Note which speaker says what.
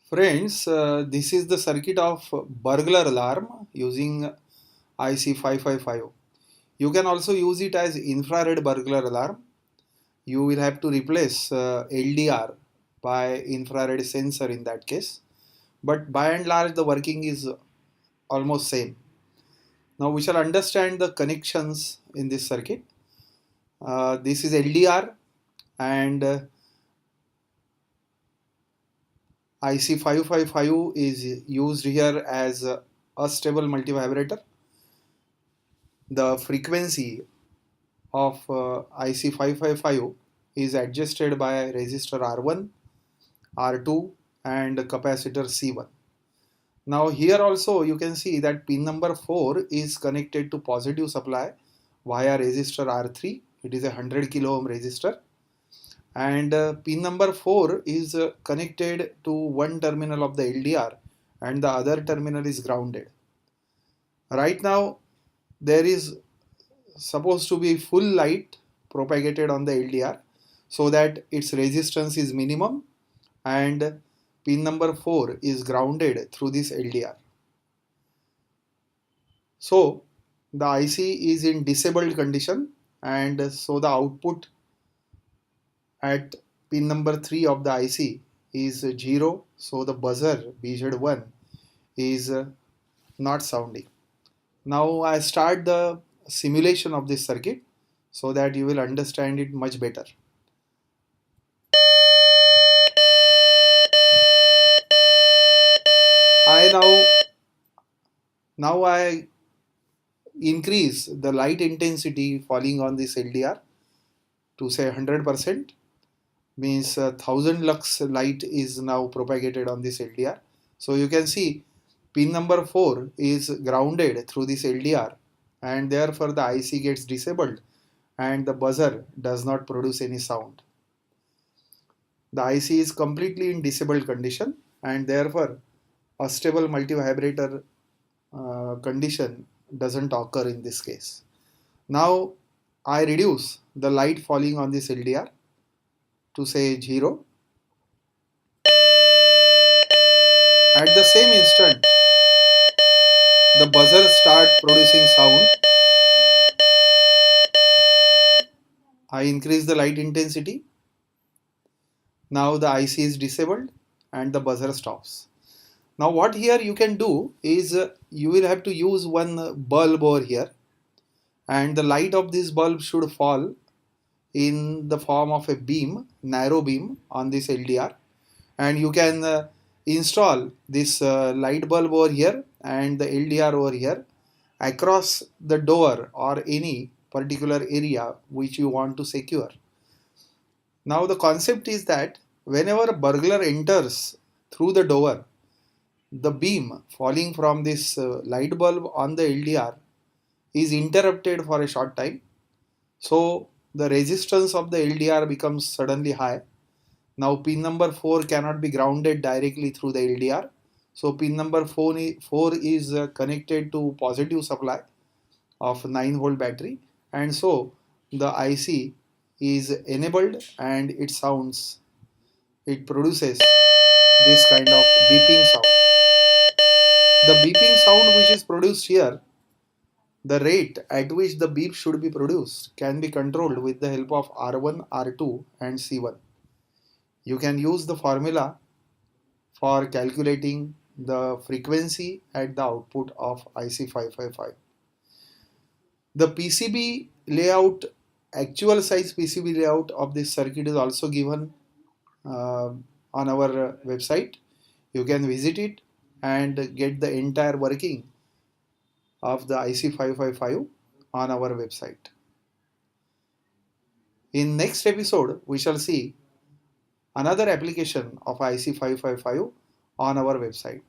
Speaker 1: Friends, this is the circuit of burglar alarm using IC 555. You can also use it as infrared burglar alarm. You will have to replace LDR by infrared sensor in that case. But by and large, the working is almost same. Now we shall understand the connections in this circuit. This is LDR and IC 555 is used here as a stable multivibrator. The frequency of IC 555 is adjusted by resistor R1, R2 and capacitor C1. Now here also you can see that pin number 4 is connected to positive supply via resistor R3. It is a 100 kilo ohm resistor, and pin number 4 is connected to one terminal of the LDR and the other terminal is grounded. Right now there is supposed to be full light propagated on the LDR so that its resistance is minimum and pin number 4 is grounded through this LDR. So the IC is in disabled condition, and so the output at pin number 3 of the IC is 0, so the buzzer BZ1 is not sounding. Now I start the simulation of this circuit so that you will understand it much better. I now I increase the light intensity falling on this LDR to say 100%, means 1000 lux light is now propagated on this LDR. So you can see pin number 4 is grounded through this LDR and therefore the IC gets disabled and the buzzer does not produce any sound. The IC is completely in disabled condition and therefore a stable multivibrator condition doesn't occur in this case. Now I reduce the light falling on this LDR to say 0. At the same instant, the buzzer start producing sound. I increase the light intensity. Now the IC is disabled and the buzzer stops. Now what here you can do is you will have to use one bulb over here, and the light of this bulb should fall in the form of a beam, narrow beam on this LDR, and you can install this light bulb over here and the LDR over here across the door or any particular area which you want to secure. Now the concept is that whenever a burglar enters through the door, the beam falling from this light bulb on the LDR is interrupted for a short time. So the resistance of the LDR becomes suddenly high. Now pin number 4 cannot be grounded directly through the LDR. So pin number 4 is connected to positive supply of 9 volt battery, and so the IC is enabled and it produces this kind of beeping sound. The beeping sound which is produced here, the rate at which the beep should be produced can be controlled with the help of R1, R2 and C1. You can use the formula for calculating the frequency at the output of IC 555. The PCB layout, actual size PCB layout of this circuit is also given on our website. You can visit it and get the entire working of the IC 555 on our website. In next episode, we shall see another application of IC 555 on our website.